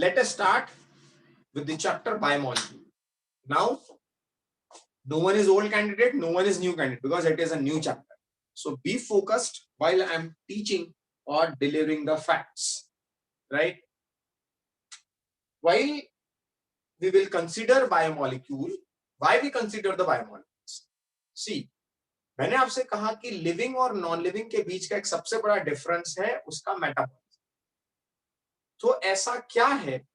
let us start with the chapter biomolecule. Now, no one is old candidate, no one is new candidate, because it is a new chapter. So be focused while I am teaching or delivering the facts, right? While we will consider biomolecule, why we consider the biomolecules? See, मैंने आपसे कहा कि living और non living के बीच का एक सबसे बड़ा डिफरेंस है उसका मेटाबॉलिज्म. तो ऐसा क्या है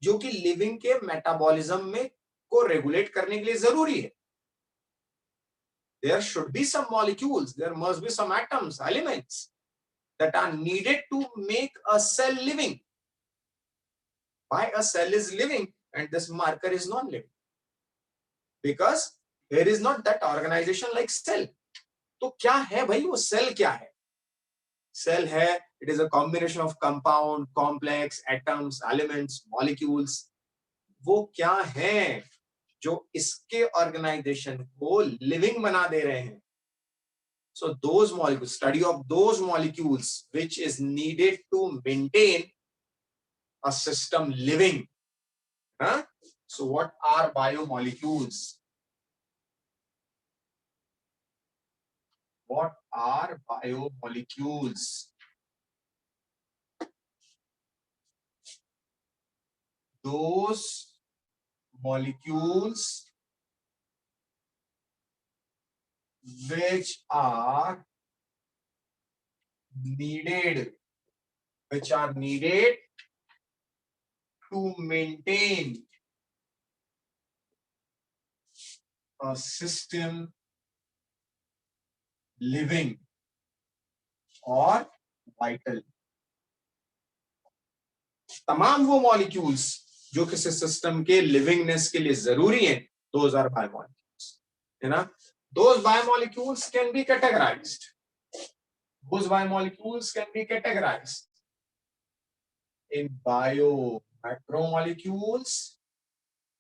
जो कि लिविंग के मेटाबॉलिज्म में को रेगुलेट करने के लिए जरूरी है? There should be some molecules, there must be some atoms, elements that are needed to make a cell living. Why a cell is living and this marker is non-living? Because there is not that organization like cell. तो क्या है भाई वो cell क्या है? Cell है, it is a combination of compound, complex, atoms, elements, molecules. वो क्या है जो इसके ऑर्गेनाइजेशन को लिविंग बना दे रहे हैं? So those molecules, study of those molecules which is needed to maintain a system living. Huh? So what are biomolecules? What are biomolecules? Those molecules which are needed to maintain a system living or vital. तमाम वो molecules जो किसी system के लिविंगनेस के लिए जरूरी हैं, those are biomolecules, है ना? Those biomolecules can be categorized. Those biomolecules can be categorized in bio-macromolecules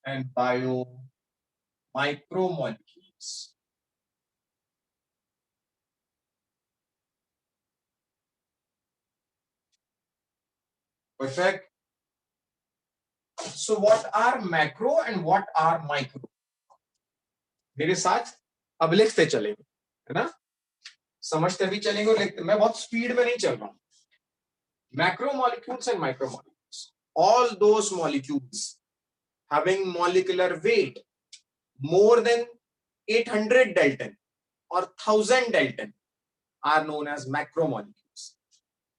and bio-micromolecules. Perfect. So what are macro and what are micro? मेरे साथ अब लिखते चलेंगे, है ना? समझते भी चलेंगे और लिखते. मैं बहुत स्पीड में नहीं चल रहा हूं. Macromolecules and micromolecules. All those molecules having molecular weight more than 800 Dalton or 1000 Dalton are known as macromolecules.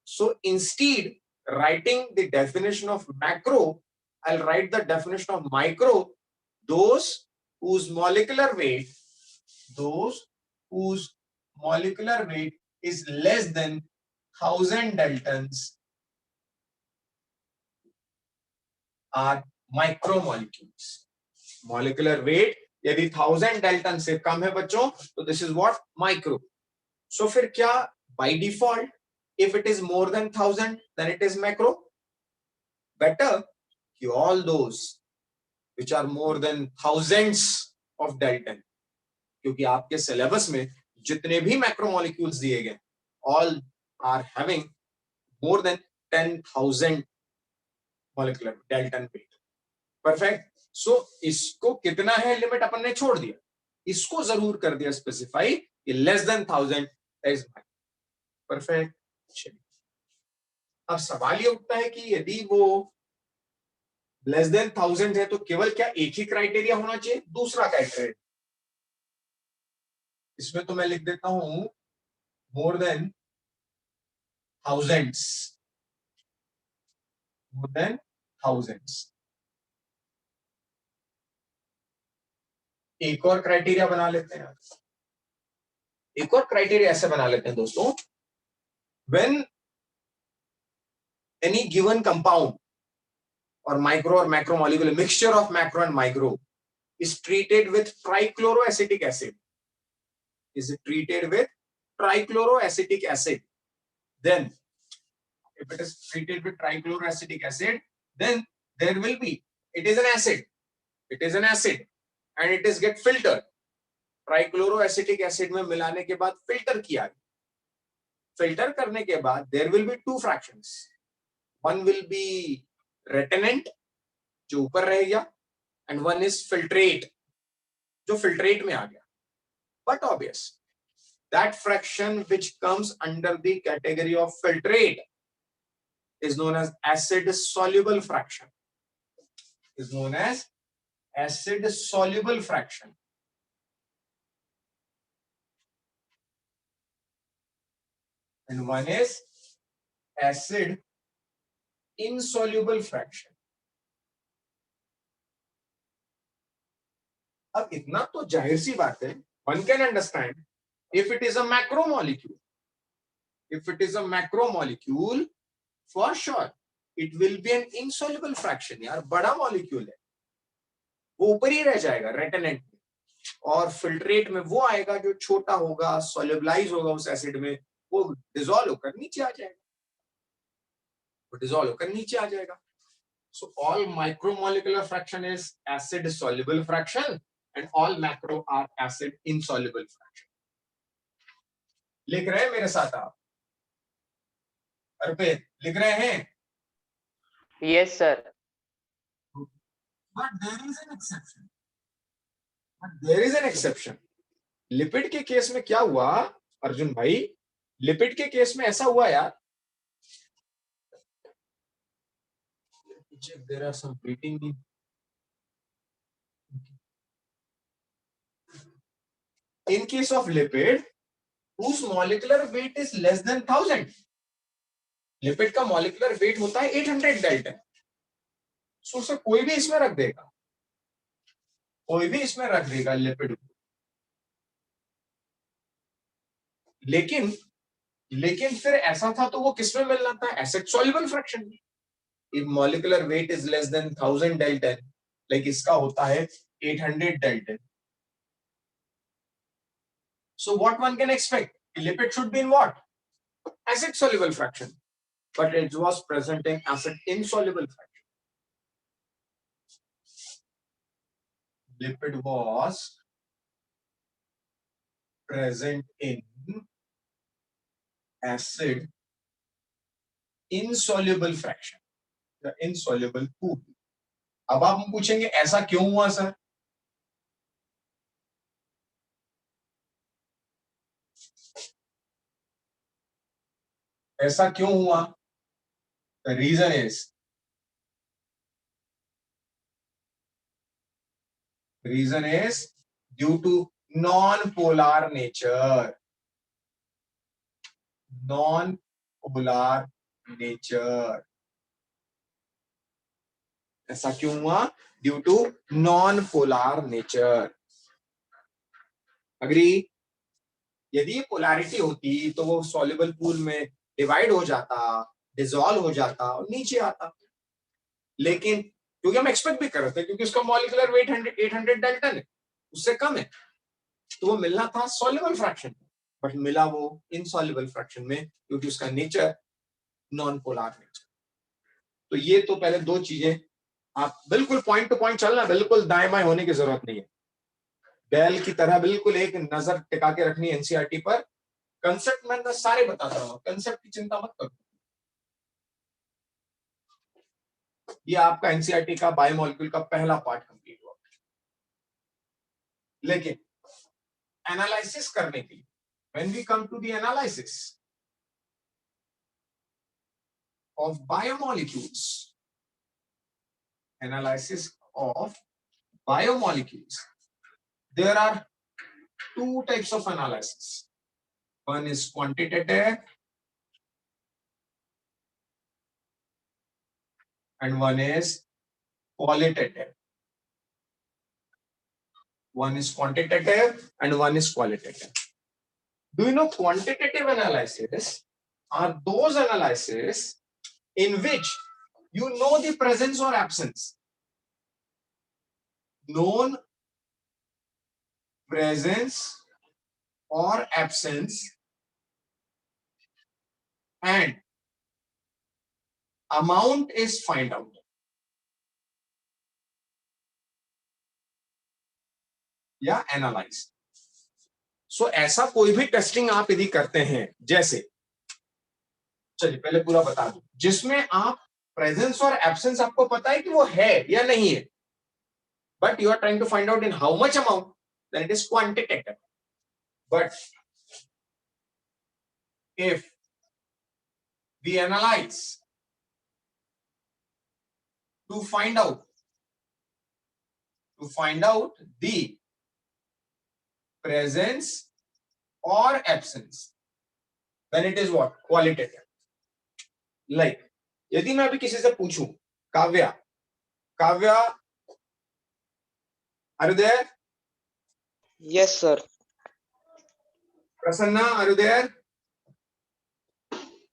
So instead writing the definition of macro, I'll write the definition of micro, those whose molecular weight is less than 1000 Daltons are micromolecules. Molecular weight यदि 1000 Dalton से कम है बच्चों, तो this is what micro. So फिर क्या by default if it is more than 1000 then it is macro? Better कि all those which are more than thousands of Dalton, क्योंकि आपके सिलेबस में जितने भी मैक्रोमोलिक्यूल्स दिए गए all are having more than 10,000 molecular Dalton weight. Perfect. So इसको कितना है लिमिट अपन ने छोड़ दिया, इसको जरूर कर दिया स्पेसिफाई कि लेस देन 1000 इज परफेक्ट. चलिए अब सवाल ये उठता है कि यदि वो लेस देन 1000 है तो केवल क्या एक ही क्राइटेरिया होना चाहिए, दूसरा क्राइटेरिया? इसमें तो मैं लिख देता हूं more than thousands, more than thousands. एक और क्राइटेरिया बना लेते हैं. एक और क्राइटेरिया ऐसे बना लेते हैं दोस्तों, when any given compound or micro or macromolecule, mixture of macro and micro is treated with trichloroacetic acid. Is it treated with trichloroacetic acid? Then if it is treated with trichloroacetic acid, then there will be, it is an acid, and it is get filtered. Trichloroacetic acid में मिलाने के बाद filter किया. Filter करने के बाद there will be two fractions. One will be रेटेनेंट जो ऊपर रह गया, एंड वन इज फिल्ट्रेट जो फिल्ट्रेट में आ गया. But obvious that fraction which comes under the category of filtrate is known as acid soluble fraction, is known as acid soluble fraction. And one is acid insoluble fraction. अब इतना तो जाहिर सी बात है, one can understand if it is a macromolecule, if it is a macromolecule, for sure it will be an insoluble fraction. यार बड़ा molecule है, वो ऊपर ही रह जाएगा रेटेनेंट में, और फिल्ट्रेट में वो आएगा जो छोटा होगा, सोल्यूबलाइज होगा उस एसिड में, वो डिसॉल्व होकर नीचे आ जाएगा, वो डिसॉल्व होकर नीचे आ जाएगा. So all micromolecular fraction is acid soluble fraction and all macro are acid insoluble fraction. लिख रहे हैं मेरे साथ आप? अर्पित लिख रहे हैं? Yes sir. But there is an exception. But there is an exception. Lipid के केस में क्या हुआ अर्जुन भाई? लिपिड के केस में ऐसा हुआ यार, there are some beating. In case of lipid whose molecular weight is less than 1000, lipid का मॉलिक्यूलर वेट होता है 800 डाल्टन. सो उसे कोई भी इसमें रख देगा, कोई भी इसमें रख देगा लिपिड को. लेकिन फिर ऐसा था तो वो किसमें मिलना था? एसिड सॉल्युबल फ्रैक्शन में. If molecular weight is less than 1000 Dalton, like इसका होता है 800 Dalton, so what one can expect? Lipid should be in what? Acid soluble fraction, but it was present in acid insoluble fraction. Lipid was present in acid insoluble fraction, the insoluble pool. अब आप पूछेंगे ऐसा क्यों हुआ sir? ऐसा क्यों हुआ? The reason is due to non-polar nature. Non-polar nature. ऐसा क्यों हुआ? Due to non-polar nature. Agree? यदि पोलैरिटी होती तो वो सॉल्युबल पूल में डिवाइड हो जाता, डिसॉल्व हो जाता और नीचे आता. लेकिन क्योंकि हम एक्सपेक्ट भी कर रहे थे, क्योंकि उसका मॉलिक्यूलर वेट 800 डाल्टन है, उससे कम है, तो वो मिलना था सॉल्युबल फ्रैक्शन, बट मिला वो इनसॉल्युबल फ्रैक्शन में, क्योंकि उसका नेचर नॉन पोलर नेचर. तो ये तो पहले दो चीजें, आप बिल्कुल पॉइंट टू पॉइंट चलना, बिल्कुल दाएं बाएं होने की जरूरत नहीं है. बैल की तरह बिल्कुल एक नजर टिका के रखनी एनसीईआरटी पर. कंसेप्ट मैं सारे बताता हूं, कंसेप्ट की चिंता मत करो. ये आपका एनसीईआरटी का बायोमोलिक्यूल का पहला पार्ट कंप्लीट हुआ. लेकिन एनालिसिस करने के लिए, when we come to the analysis of biomolecules, analysis of biomolecules, there are two types of analysis. One is quantitative and one is qualitative. One is quantitative and one is qualitative. Do you know quantitative analysis are those analysis in which you know the presence or absence, known presence or absence, and amount is find out. या analyse. सो ऐसा कोई भी testing आप यदि करते हैं, जैसे चलिए पहले पूरा बता दूं, जिसमें आप प्रेजेंस और एब्सेंस आपको पता है कि वो है या नहीं है, but you are trying to find out in how much amount, then it is quantitative. But if we analyze to find out the presence or absence, then it is what? Qualitative. Like, यदि मैं अभी किसी से पूछूं, Kavya, are you there? Yes, sir. Prasanna, are you there?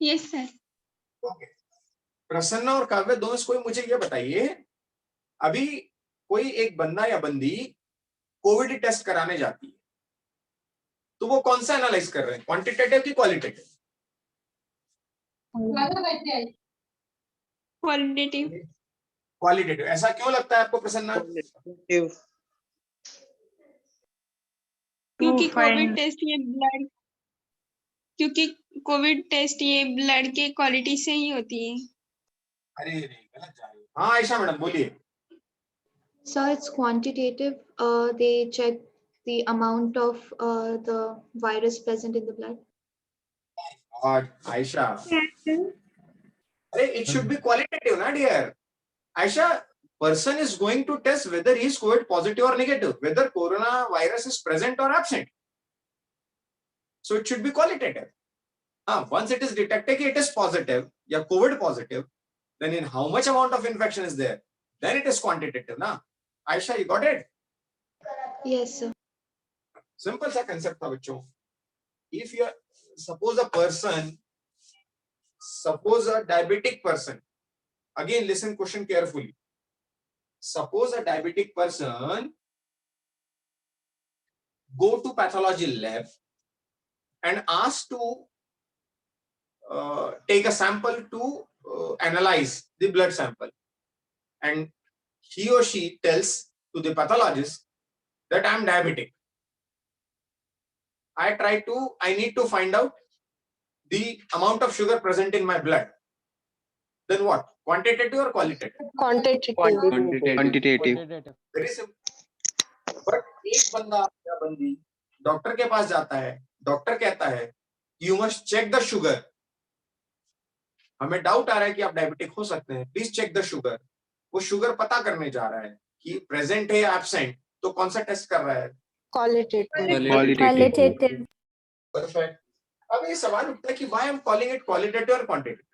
Yes, sir. Okay. Prasanna और काव्य दोनों से कोई मुझे ये बताइए, अभी कोई एक बंदा या बंदी कोविड टेस्ट कराने जाती है, तो वो कौन सा एनालाइज कर रहे हैं, क्वांटिटेटिव की क्वालिटेटिव? Qualitative. क्वालिटेटिव. ऐसा क्यों लगता है आपको प्रसन्ना? क्योंकि कोविड टेस्ट ये ब्लड के क्वालिटी से ही होती है. अरे नहीं, गलत जा रही है. हाँ आयशा मैडम बोलिए. So it's quantitative. They check the amount of the virus present in the blood. और आयशा, अरे it should be qualitative ना dear. Aisha, person is going to test whether he is COVID positive or negative, whether coronavirus is present or absent. So it should be qualitative. Once it is detected it is positive, या COVID positive, then in how much amount of infection is there, then it is quantitative ना. Aisha, you got it? Yes, sir. Simple सा concept था बच्चों. If you are, suppose a diabetic person, again listen question carefully. Suppose a diabetic person go to pathology lab and ask to take a sample to analyze the blood sample, and he or she tells to the pathologist that I am diabetic. I need to find out the amount of sugar present in my blood. Then what? Quantitative or qualitative? Quantitative. Very simple. But एक बंदा या बंदी doctor के पास जाता है, doctor कहता है you must check the sugar. हमें डाउट आ रहा है कि आप डायबिटिक हो सकते हैं, प्लीज चेक द शुगर. वो शुगर पता करने जा रहा है कि प्रेजेंट है या एब्सेंट, तो कौन सा टेस्ट कर रहा है? Qualitative. परफेक्ट. अब ये सवाल उठता है कि why I am calling it qualitative और क्वांटिटेटिव.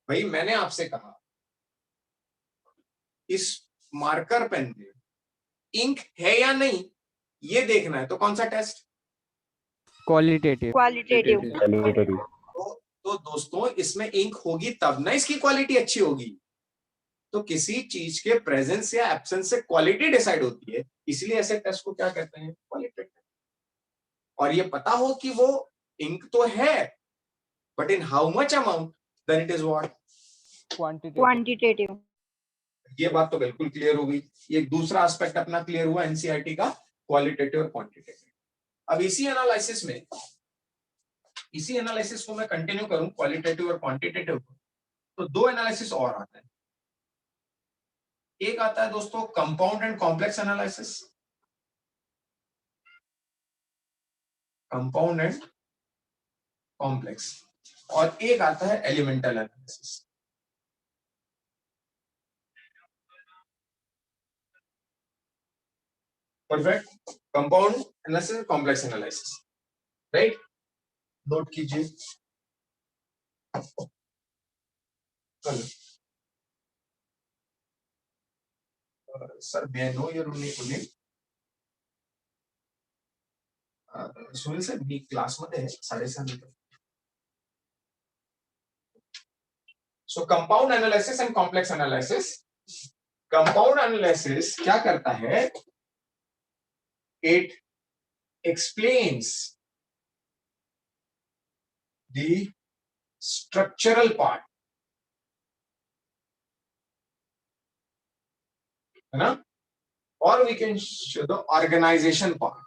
भाई मैंने आपसे कहा इस मार्कर पेन में इंक है या नहीं ये देखना है, तो कौन सा टेस्ट? क्वालिटेटिव. तो दोस्तों इसमें इंक होगी तब ना इसकी क्वालिटी अच्छी होगी. तो किसी चीज के प्रेजेंस या एब्सेंस से क्वालिटी डिसाइड होती है, इसलिए ऐसे टेस्ट को क्या कहते हैं? क्वालिटेटिव. और ये पता हो कि वो इंक तो है, but in how much amount, then it is what? Quantitative. ये बात तो बिल्कुल क्लियर हो गई. ये एक दूसरा एस्पेक्ट अपना क्लियर हुआ एनसीईआरटी का, क्वालिटेटिव और क्वांटिटेटिव. अब इसी एनालिसिस को मैं कंटिन्यू करूं, क्वालिटेटिव और क्वांटिटेटिव को, तो दो एनालिसिस और आते हैं. एक आता है दोस्तों compound and complex analysis, compound and complex, और एक आता है elemental analysis. Perfect. Compound analysis, complex analysis, right? Note कीजिए. चलो sir, may I know your name? Sunil sir, मी क्लासमध्ये आहे 7:30. So compound analysis and complex analysis. Compound analysis क्या करता है? It explains the structural part, है ना? और we can show the organization part.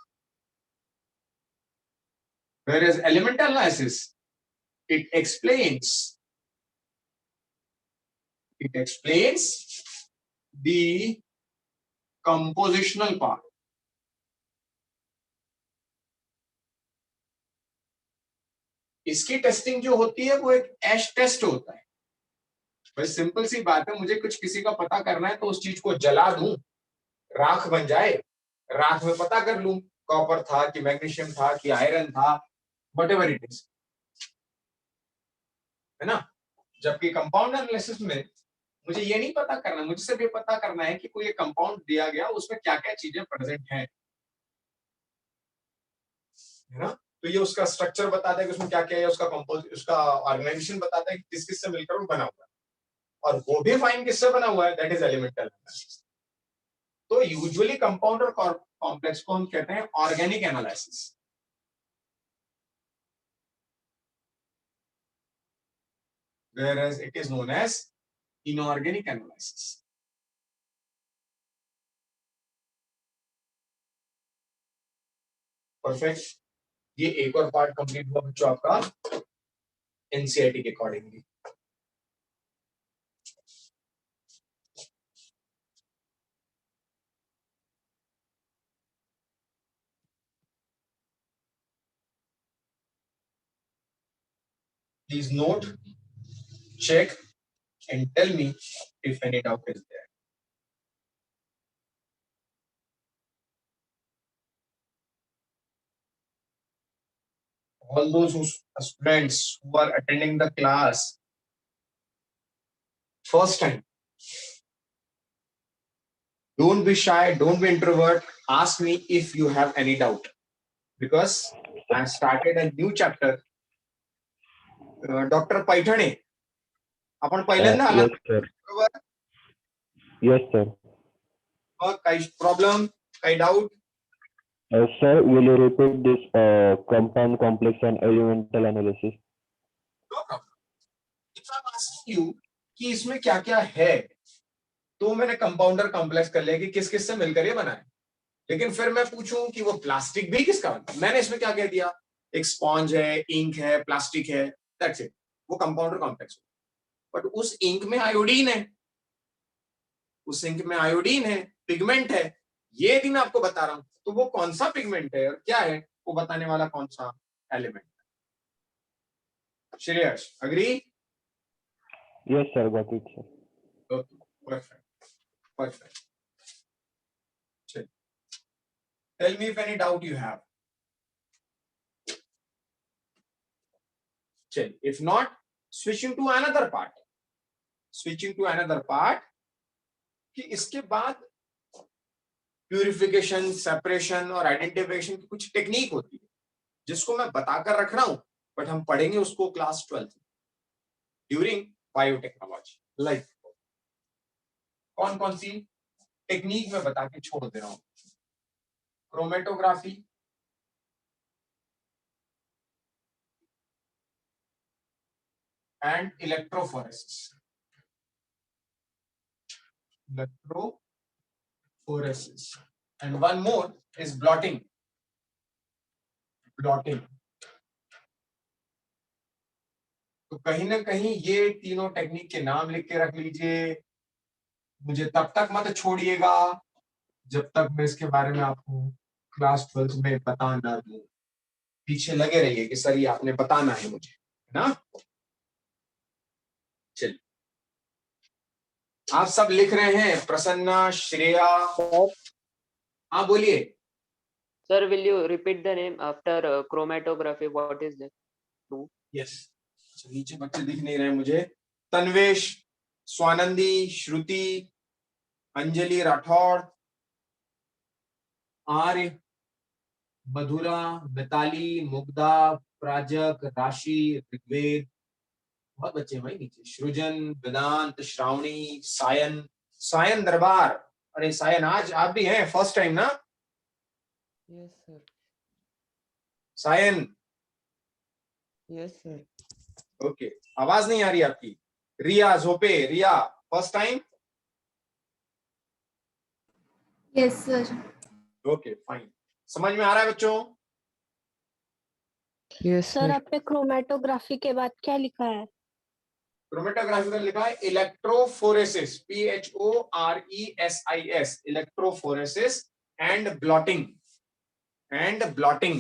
Whereas elemental analysis, it explains It explains the compositional part. इसकी टेस्टिंग जो होती है वो एक एश टेस्ट होता है। बस सिंपल सी बात है, मुझे कुछ किसी का पता करना है तो उस चीज को जला दूं, राख बन जाए, राख में पता कर लूं कॉपर था कि मैग्नीशियम था कि आयरन था, व्हाटएवर इट इज, है ना। जबकि कंपाउंड एनालिसिस में मुझे ये नहीं पता करना, मुझे सिर्फ ये पता करना है कि कोई एक कंपाउंड दिया गया, उसमें क्या क्या चीजें प्रेजेंट हैं, है ना। तो ये उसका स्ट्रक्चर बताता है कि उसमें क्या क्या है, उसका कंपोज, उसका ऑर्गेनाइजेशन बताता है कि किस किस से मिलकर वो बना हुआ है, और वो भी फाइन किससे बना हुआ है, दैट इज एलिमेंटल एनालिसिस। तो यूजुअली कंपाउंड और कॉम्प्लेक्स को हम कहते हैं organic analysis, whereas it is known as inorganic analysis. Perfect. ये एक और पार्ट कंप्लीट हुआ बच्चों आपका एनसीईआरटी के accordingly. Please note, check and tell me if any doubt is there. All those students who are attending the class first time, don't be shy, don't be introvert, ask me if you have any doubt, because I started a new chapter. Dr. Paithane, आपण पहिल्यांदा आला Yes, sir. बरोबर, Yes, sir. मग काही problem, काही doubt? Sir, will you repeat this compound, complex, and elemental analysis? No problem. If I am asking you कि इसमें क्या क्या है, तो मैंने कंपाउंडर कॉम्प्लेक्स कर लिया कि किस किस से मिलकर ये बना है, लेकिन फिर मैं पूछूं कि वो प्लास्टिक भी किसका बना, मैंने इसमें क्या कह दिया, एक स्पॉन्ज है, इंक है, प्लास्टिक है, दैट्स इट, वो कंपाउंडर कॉम्प्लेक्स। बट उस इंक में आयोडीन है, उस इंक में आयोडीन है, पिगमेंट है, ये भी मैं आपको बता रहा हूं, तो वो कौन सा पिगमेंट है और क्या है वो बताने वाला कौन सा एलिमेंट है। Shreyas, agree? Yes, sir. Got it, sir. Perfect, perfect. चलिए, tell me if any doubt you have. चलिए, if not, switching to another part, switching to another part, कि इसके बाद प्यूरिफिकेशन, सेपरेशन और आइडेंटिफिकेशन की कुछ टेक्निक होती है जिसको मैं बताकर रख रहा हूं, बट हम पढ़ेंगे उसको क्लास 12 ड्यूरिंग बायोटेक्नोलॉजी। लाइक कौन कौन सी टेक्निक में बता के छोड़ दे रहा हूं, chromatography, and electrophoresis, electrophoresis, and one more is blotting, blotting। तो कहीं ना कहीं ये तीनों टेक्निक के नाम लिख के रख लीजिए, मुझे तब तक मत छोड़िएगा जब तक मैं इसके बारे में आपको क्लास 12 में बता ना दूं। पीछे लगे रहिए कि सर ये आपने बताना है मुझे, है ना। चलिए, आप सब लिख रहे हैं, प्रसन्ना, श्रेया, हाँ बोलिए। Sir, will you repeat the name after chromatography? What is that? Yes, नीचे बच्चे दिख नहीं रहे मुझे। तन्वेश, स्वानंदी, श्रुति, अंजलि राठौड़, आर्य, मधुरा, मिताली, मुग्धा, प्राजक, राशि, ऋग्वेद, बहुत बच्चे हैं भाई नीचे। सृजन, वेदांत, श्रावणी, सायन, सायन दरबार, अरे सायन आज आप भी हैं, फर्स्ट टाइम ना? Yes, sir. Sayan, Yes, sir. Okay, आवाज नहीं आ रही आपकी। Riya Zope, Riya first time? Yes, sir. Okay fine, समझ में आ रहा है बच्चों? Yes, sir sir. आप पे क्रोमेटोग्राफी के बाद क्या लिखा है? क्रोमेटोग्राफी का लिखा है electrophoresis, PHORESIS, electrophoresis and blotting, BLOTTING,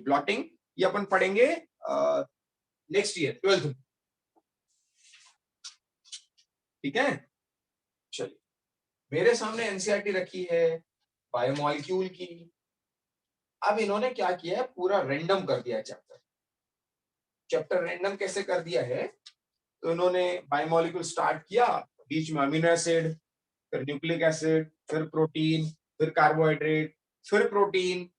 blotting. ये अपन पढ़ेंगे नेक्स्ट ईयर 12th में, ठीक है। चलिए, मेरे सामने एनसीईआरटी रखी है बायोमोलिक्यूल की। अब इन्होंने क्या किया है, पूरा रैंडम कर दिया है चैप्टर रैंडम कैसे कर दिया है, तो इन्होंने बायोमोलिक्यूल स्टार्ट किया, बीच में अमीनो एसिड, फिर न्यूक्लिक एसिड, फिर प्रोटीन, फिर कार्बोहाइड्रेट, फिर प्रोटीन,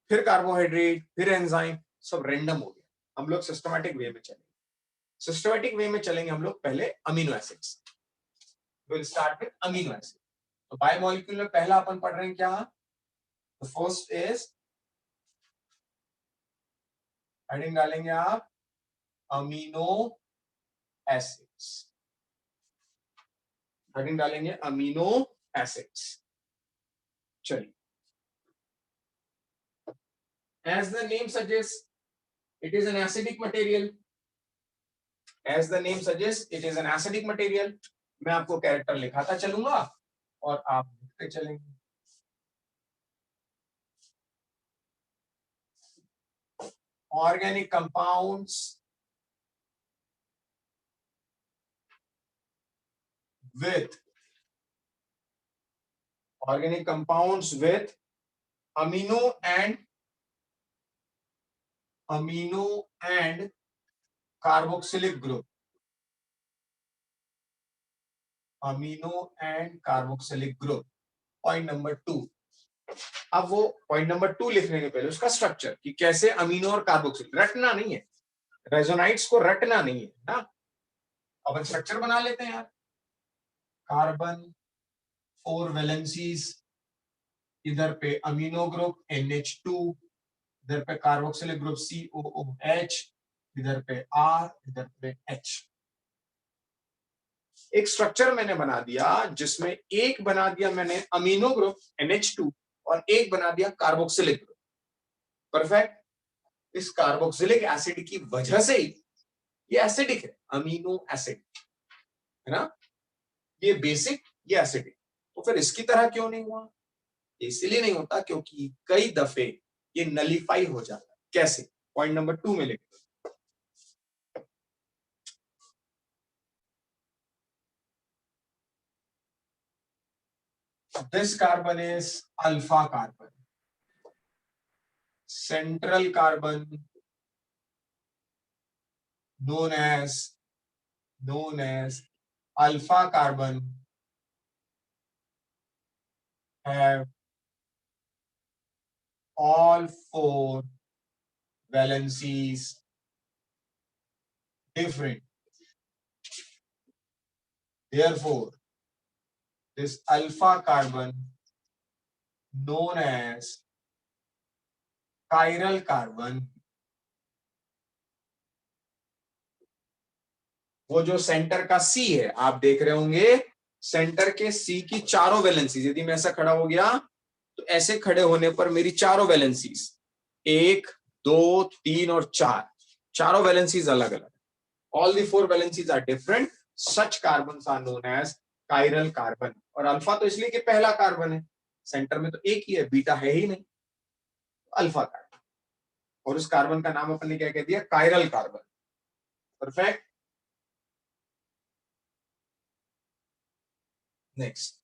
फिर कार्बोहाइड्रेट, फिर एंजाइम, सब रैंडम हो गया। हम लोग सिस्टमैटिक वे में चलेंगे हम लोग पहले amino acids, will start with amino acid. तो बायोमोलिक्यूल में पहला अपन पढ़ रहे हैं क्या, द फर्स्ट इज, हेडिंग डालेंगे आप अमीनो एसिड्स, हेडिंग डालेंगे अमीनो एसिड्स। चलिए, as the name suggests it is an acidic material, as the name suggests it is an acidic material। मैं आपको कैरेक्टर लिखाता चलूंगा और आप लिखते चलेंगे। Organic compounds with amino and carboxylic group, amino and carboxylic group। Point number 2। अब वो point number 2 लिखने के पहले उसका स्ट्रक्चर, कि कैसे अमीनो और कार्बोक्सिलिक, रटना नहीं है, रेजोनाइट्स को रटना नहीं है ना। अब स्ट्रक्चर बना लेते हैं यार। कार्बन 4 वैलेंसीज, इधर पे अमीनो ग्रुप NH2, इधर पे कार्बोक्सिलिक ग्रुप COOH, इधर पे R, इधर पे H। एक स्ट्रक्चर मैंने बना दिया जिसमें एक बना दिया मैंने अमीनो ग्रुप NH2 और एक बना दिया कार्बोक्सिलिक ग्रुप। परफेक्ट। इस कार्बोक्सिलिक एसिड की वजह से ही ये एसिडिक है, अमीनो एसिड है ना, ये बेसिक, ये एसिडिक। तो फिर इसकी तरह क्यों नहीं हुआ? इसलिए नहीं होता क्योंकि कई दफे ये नलीफाई हो जाता है। कैसे? पॉइंट नंबर 2 में लिखते हैं। This carbon is alpha carbon, central carbon known as alpha carbon have all 4 valencies different. Therefore, this alpha carbon known as chiral carbon, वो जो सेंटर का C है, आप देख रहे होंगे सेंटर के C की चारों वैलेंसीज, यदि मैं ऐसा खड़ा हो गया तो ऐसे खड़े होने पर मेरी चारों वैलेंसीज 1, 2, 3 और 4, चारों वैलेंसीज अलग अलग। All the 4 valencies are different, such carbons are known as chiral carbon. और अल्फा तो इसलिए कि पहला कार्बन है, सेंटर में तो एक ही है, बीटा है ही नहीं, अल्फा कार्बन। और उस कार्बन का नाम अपन ने क्या कह दिया? Chiral carbon. Perfect. Next,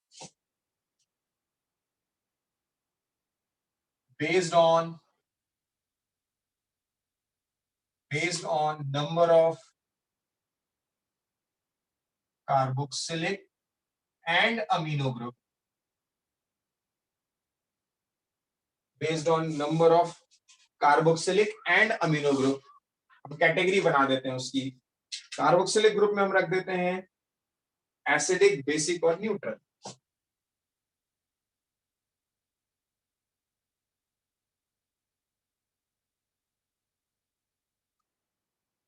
based on number of carboxylic and amino group, based on number of carboxylic and amino group, हम कैटेगरी बना देते हैं उसकी। कार्बोक्सिलिक ग्रुप में हम रख देते हैं एसिडिक, बेसिक और न्यूट्रल।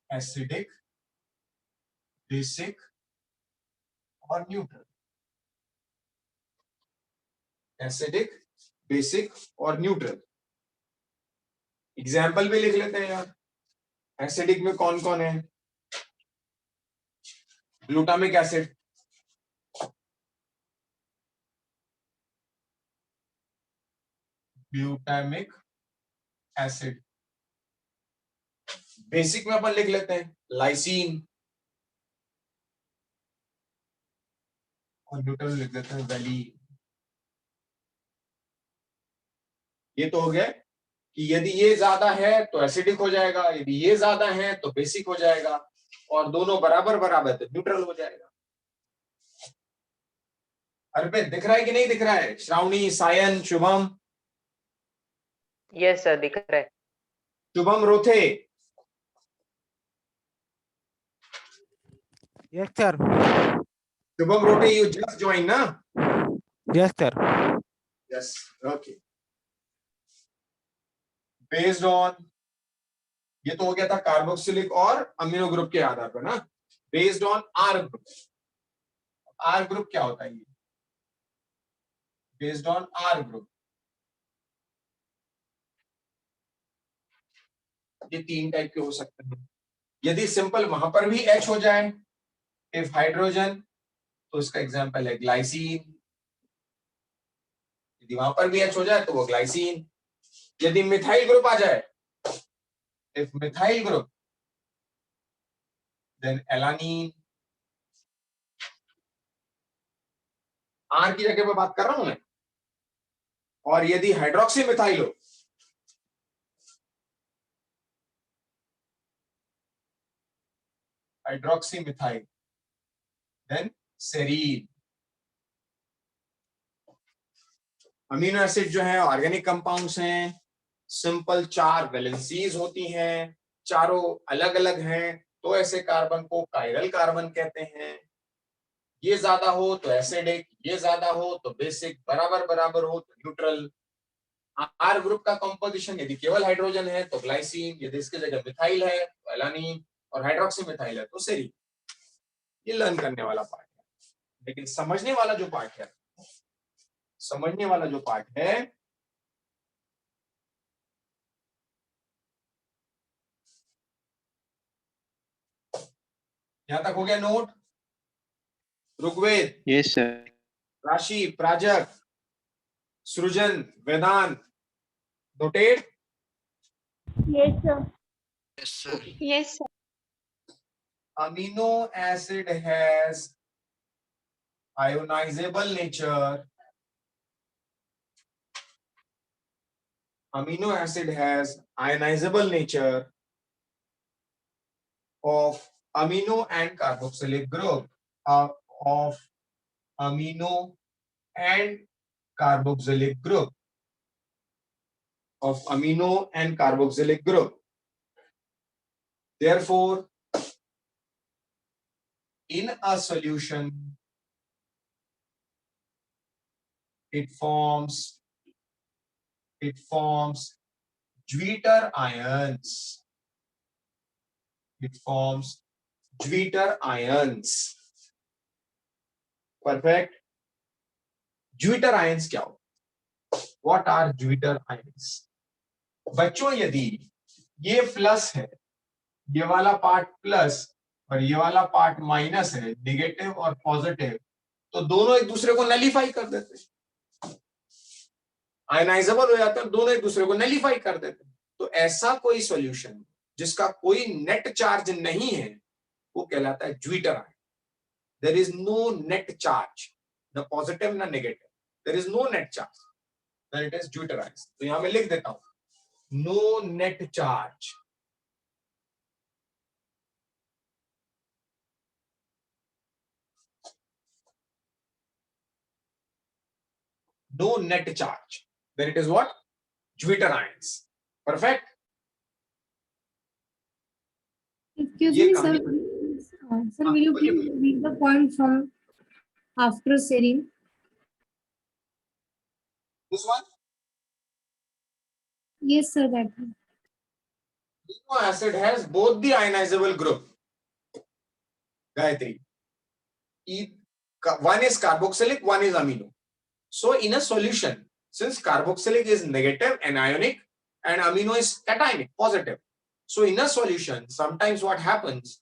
एसिडिक, बेसिक और न्यूट्रल, एसिडिक, बेसिक और न्यूट्रल। एग्जाम्पल भी लिख लेते हैं यार। एसिडिक में कौन कौन है? Glutamic acid, glutamic acid. Basic में अपन लिख लेते हैं लाइसीन, और न्यूट्रल लिख देते हैं वैलीन। ये तो हो गया कि यदि ये ज्यादा है तो एसिडिक हो जाएगा, यदि ये ज्यादा है तो बेसिक हो जाएगा, और दोनों बराबर बराबर तो न्यूट्रल हो जाएगा। अर्पित दिख रहा है कि नहीं दिख रहा है? श्रावणी, सायन, शुभम? यस सर, दिख रहा है। Shubham Rothe? Yes, sir. Shubham Rothe, you just join ना? Yes, sir. Yes, okay. Based on, ये तो हो गया था कार्बोक्सिलिक और अमीनो ग्रुप के आधार पर ना। Based on R group, R group क्या होता है? ये बेस्ड ऑन आर ग्रुप, ये 3 टाइप के हो सकते हैं। यदि सिंपल वहां पर भी H हो जाए, इफ हाइड्रोजन, तो इसका एग्जांपल है ग्लाइसीन। यदि वहां पर भी H हो जाए तो वो ग्लाइसीन। यदि मिथाइल ग्रुप आ जाए, if methyl group, then alanine. R की जगह पे बात कर रहा हूं मैं। और यदि हाइड्रोक्सी मिथाइल हो, hydroxy methyl, then serine. Amino acid जो है ऑर्गेनिक कंपाउंड्स हैं, सिंपल 4 वैलेंसीज होती हैं, चारों अलग अलग हैं, तो ऐसे कार्बन को कायरल कार्बन कहते हैं। ये ज्यादा हो तो एसिडिक, ये ज्यादा हो तो बेसिक, बराबर बराबर हो तो न्यूट्रल। आर ग्रुप का कंपोजिशन, यदि केवल हाइड्रोजन है तो ग्लाइसीन, यदि इसकी जगह मिथाइल है तो एलानीन, और हाइड्रोक्सी मिथाइल है तो सेरीन। ये लर्न करने वाला पार्ट है, लेकिन समझने वाला जो पार्ट है, समझने वाला जो पार्ट है, यहां तक हो गया note? Rigveda, yes sir. Rashi, Prajakta, Srijan, Vedant, noted? Yes, sir. Yes sir. Yes, sir. Amino acid has ionizable nature. Amino acid has ionizable nature of amino and carboxylic group, of amino and carboxylic group, of amino and carboxylic group. Therefore, in a solution, it forms Zwitter ions. It forms Zwitter ions. Perfect. Zwitter ions क्या हो? What are Zwitter ions? बच्चों, यदि ये plus है, ये वाला part plus और ये वाला पार्ट माइनस है, नेगेटिव और पॉजिटिव, तो दोनों एक दूसरे को नलीफाई कर देते हैं, आयनाइजेबल हो जाते हैं, दोनों एक दूसरे को नलीफाई कर देते हैं। तो ऐसा कोई सॉल्यूशन जिसका कोई नेट चार्ज नहीं है, वो कहलाता है zwitter ion. There is no net charge, न पॉजिटिव न negative, there is no net charge, then it is zwitter ion. तो यहां मैं लिख देता हूं, no net charge, no net charge, then it is what? Zwitter ions. Perfect. Excuse ये me, sir. कहानी- Sir, will you please read the point from after serine? This one, Yes, sir, that one. amino acid has both the ionizable group. Gayatri, one is carboxylic, one is amino. So in a solution, since carboxylic is negative and ionic and amino is cationic, positive, So in a solution, sometimes what happens,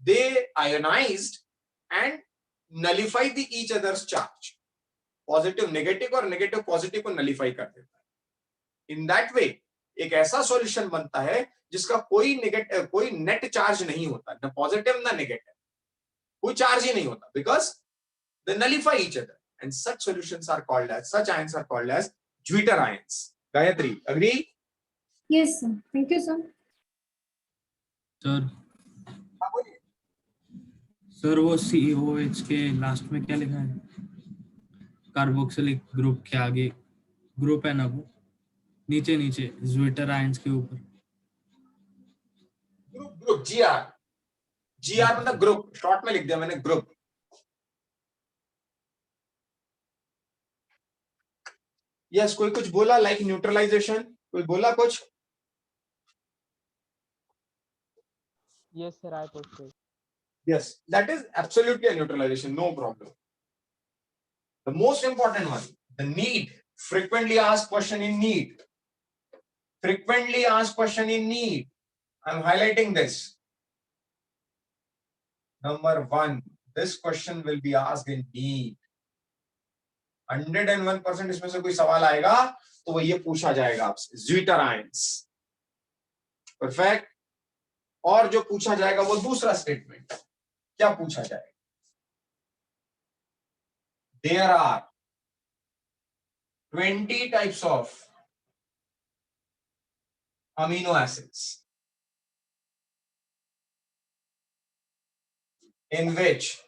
they ionized and nullify the each other's charge. Positive negative और negative positive को nullify कर देता है. In that way, एक ऐसा solution बनता है जिसका कोई negative, कोई net charge नहीं होता, ना positive ना negative, कोई charge ही नहीं होता, because they nullify each other, and such solutions are called as, such ions are called as Jupiter ions. Gayatri, agree? Yes, sir. Thank you, sir. Sir sir वो COH के last में क्या लिखा है? Carboxylic group के आगे group है ना, वो नीचे नीचे ज्विटर आयंस के ऊपर. ग्रुप GR मतलब ग्रुप, शॉर्ट में लिख दिया मैंने ग्रुप. यस, कोई कुछ बोला लाइक न्यूट्रलाइजेशन, कोई बोला कुछ? Yes, sir, I posted. Yes, that is absolutely a neutralization, no problem. The most important one, the need, frequently asked question in need. Frequently asked question in need. I'm highlighting this. Number 1, this question will be asked in need. 101% इसमें से कोई सवाल आएगा तो वो ये पूछा जाएगा आपसे, ज्विटर आयंस. परफेक्ट. और जो पूछा जाएगा वो दूसरा स्टेटमेंट, क्या पूछा जाएगा? There are 20 types of amino acids in which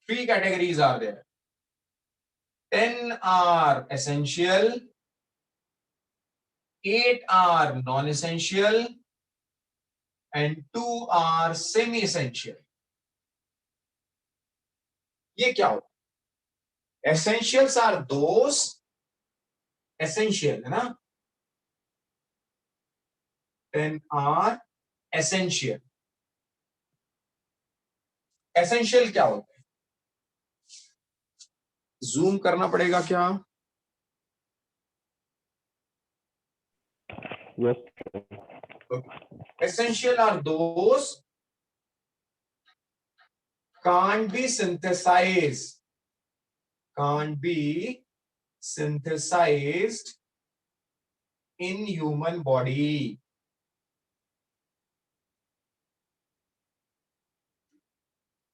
3 categories are there. 10 are essential, 8 are non-essential, and 2 are semi-essential. ये क्या हो? Essentials are those, essential है ना? 10 are essential. Essential क्या होता है? Zoom करना पड़ेगा क्या? Yes. Essential are those can't be synthesized in human body.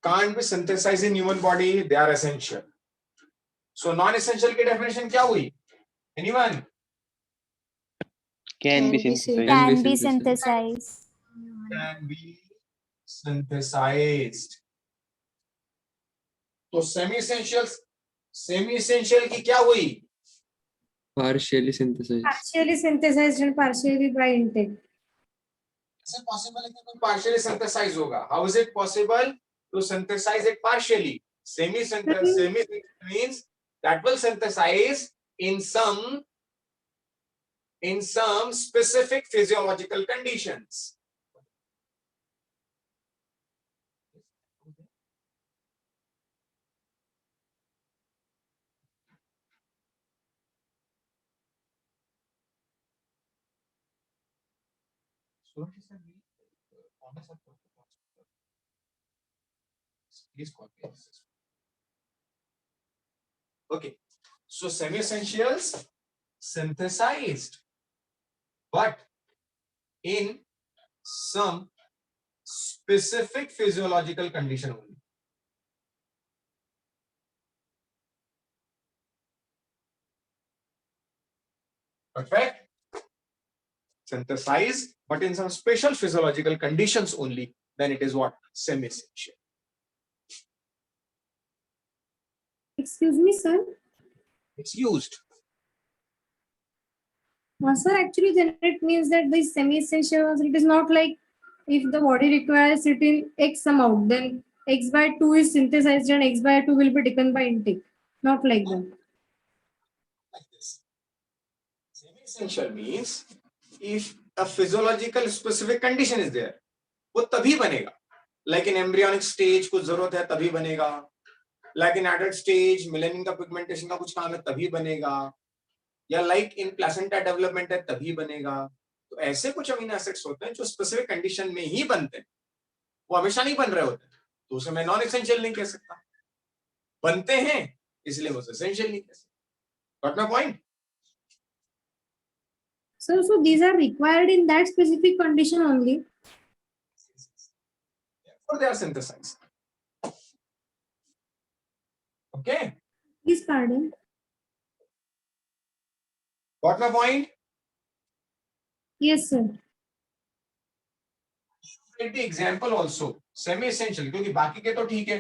Can't be synthesized in human body, they are essential. So non-essential की definition क्या हुई? Anyone? Can be synthesized. Can be synthesized. Can be synthesized. तो semi-essential की क्या हुई? Partially synthesized. Partially synthesized and partially by intake. कैसे possible है कि कोई partially synthesize होगा? How is it possible to synthesize it partially? Semi-synthesize means that will synthesize in some specific physiological conditions. Okay, so semi-essentials synthesized, but in some specific physiological condition only. Perfect. Synthesized, but in some special physiological conditions only, then it is what? Semi-essential. Excuse me, sir. It's used. Sir, actually, then it means that this semi-essential, it is not like if the body requires it in X amount, then X by 2 is synthesized and X by 2 will be taken by intake. Not like that. Like this. Semi-essential means if a physiological specific condition is there, वो तभी बनेगा. Like in embryonic stage कुछ जरूरत है तभी बनेगा. Like in adult stage, melanin का pigmentation का कुछ काम है तभी बनेगा. या like in placenta development है तभी बनेगा. तो ऐसे कुछ अमीनो एसिड्स होते हैं जो स्पेसिफिक कंडीशन में ही बनते हैं, वो हमेशा नहीं बन रहे होते, तो उसे मैं नॉन एसेंशियल नहीं कह सकता। बनते हैं इसलिए वो एसेंशियल नहीं कह सकता। Got my point? So these are required in that specific condition only. Or they are synthesized. Okay, Please pardon. got my point? Yes, sir. Take the example also semi essential, क्योंकि बाकी के तो ठीक है,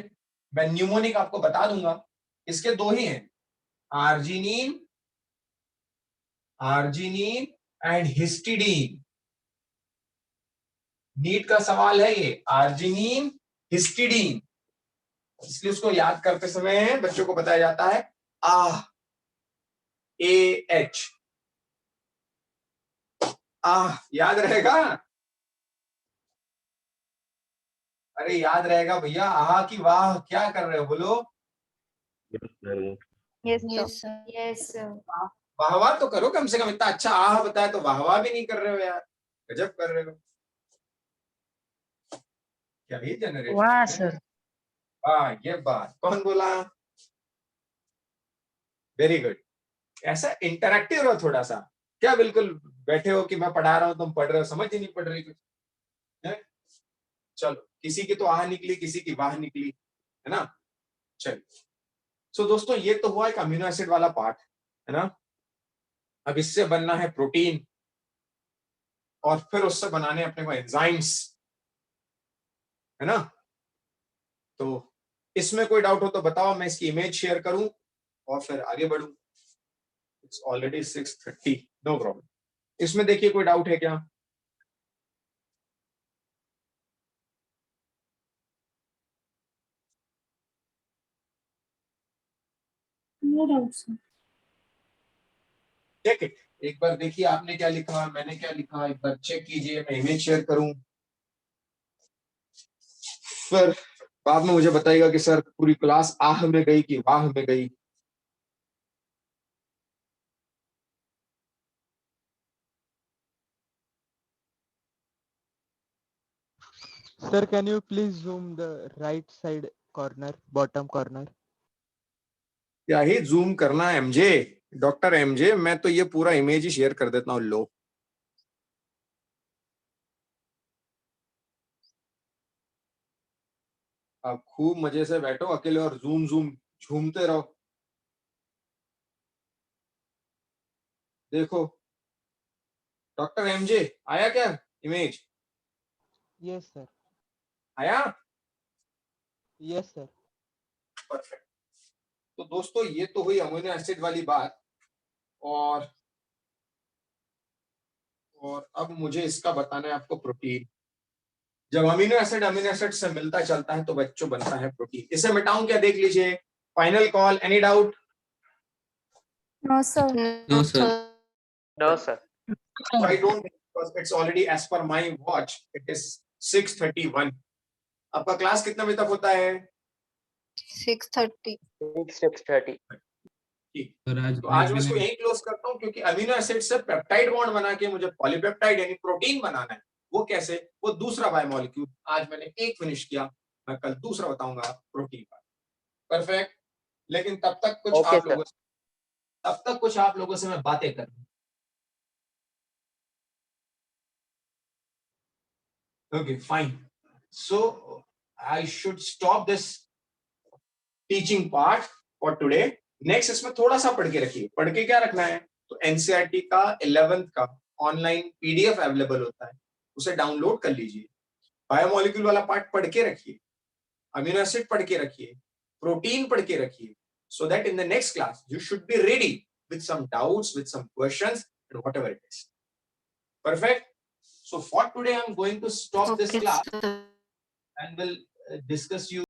मैं न्यूमोनिक आपको बता दूंगा। इसके दो ही हैं, आर्जिनिन एंड हिस्टिडीन। नीट का सवाल है ये, आर्जिनिन हिस्टिडीन, इसलिए उसको याद करते समय बच्चों को बताया जाता है AH। याद रहेगा? अरे याद रहेगा भैया। की वाह, क्या कर रहे हो बोलो? Yes, Yes, sir. Yes, sir. वाहवाह तो करो कम से कम, इतना अच्छा बताया तो वाहवाह भी नहीं कर रहे हो यार, गजब कर रहे हो। क्या ये जनरेशन? वाह सर। ये बात कौन बोला? Very good. ऐसा इंटरैक्टिव रहो थोड़ा सा, क्या बिल्कुल बैठे हो कि मैं पढ़ा रहा हूं तुम पढ़ रहे हो, समझ ही नहीं पड़ रही कुछ है? चलो, किसी की तो आह निकली, किसी की वाह निकली, है ना? चलिए, सो दोस्तों ये तो हुआ एक अमीनो एसिड वाला पार्ट, है ना? अब इससे बनना है प्रोटीन, और फिर उससे बनाने अपने को एंजाइम्स, है ना? तो इसमें कोई डाउट हो तो बताओ, मैं इसकी इमेज शेयर करूं और फिर आगे बढ़ूं। It's already 6:30, no problem. इसमें देखिए कोई डाउट है क्या? No doubt, sir. Check it, एक बार देखिए आपने क्या लिखा, मैंने क्या लिखा, एक बार चेक कीजिए। मैं इमेज शेयर करूं, फिर बाद में मुझे बताइएगा कि सर पूरी क्लास आह में गई कि वाह में गई। Sir, can you please zoom the right side corner, bottom corner? क्या ही जूम करना है एमजे, डॉक्टर एमजे, मैं तो ये पूरा इमेज ही शेयर कर देता हूँ। लो, आप खूब मजे से बैठो अकेले और जूम जूम झूमते रहो। देखो डॉक्टर एमजे, आया क्या इमेज? Yes, sir. आया? Yes, sir. परफेक्ट। तो दोस्तों ये तो हुई अमीनो एसिड वाली बात, और अब मुझे इसका बताना है आपको प्रोटीन। जब अमीनो एसिड से मिलता चलता है तो बच्चों बनता है प्रोटीन। इसे मिटाऊं क्या, देख लीजिए। Final call, any doubt? No, sir. No sir. I don't, because it's already as per my watch it is 6:31। आपका क्लास कितने बजे तक होता है? 6:30. 6:30। ठीक, और आज तो आज मैं इसको ने यही क्लोज करता हूँ, क्योंकि अमीनो एसिड से पेप्टाइड बॉन्ड बना के मुझे पॉलीपेप्टाइड यानी प्रोटीन बनाना है। वो कैसे? वो दूसरा बायोमोलिक्यूल आज मैंने एक फिनिश किया, मैं कल दूसरा बताऊंगा प्रोटीन का। परफेक्ट। लेकिन तब तक कुछ आप लोगों से मैं बातें कर लूं। Okay, fine. So I should stop this teaching part for today. Next इसमें थोड़ा सा पढ़ के रखिए। पढ़ के क्या रखना है? तो एनसीईआरटी का 11th का ऑनलाइन पीडीएफ अवेलेबल होता है, उसे डाउनलोड कर लीजिए। बायोमोलिक्यूल वाला पार्ट पढ़ के रखिए, अमीनो एसिड पढ़ के रखिए, प्रोटीन पढ़ के रखिए, so that in the next class you should be ready with some doubts, with some questions, and whatever it is. Perfect. So for today I'm going to stop this class and we'll discuss you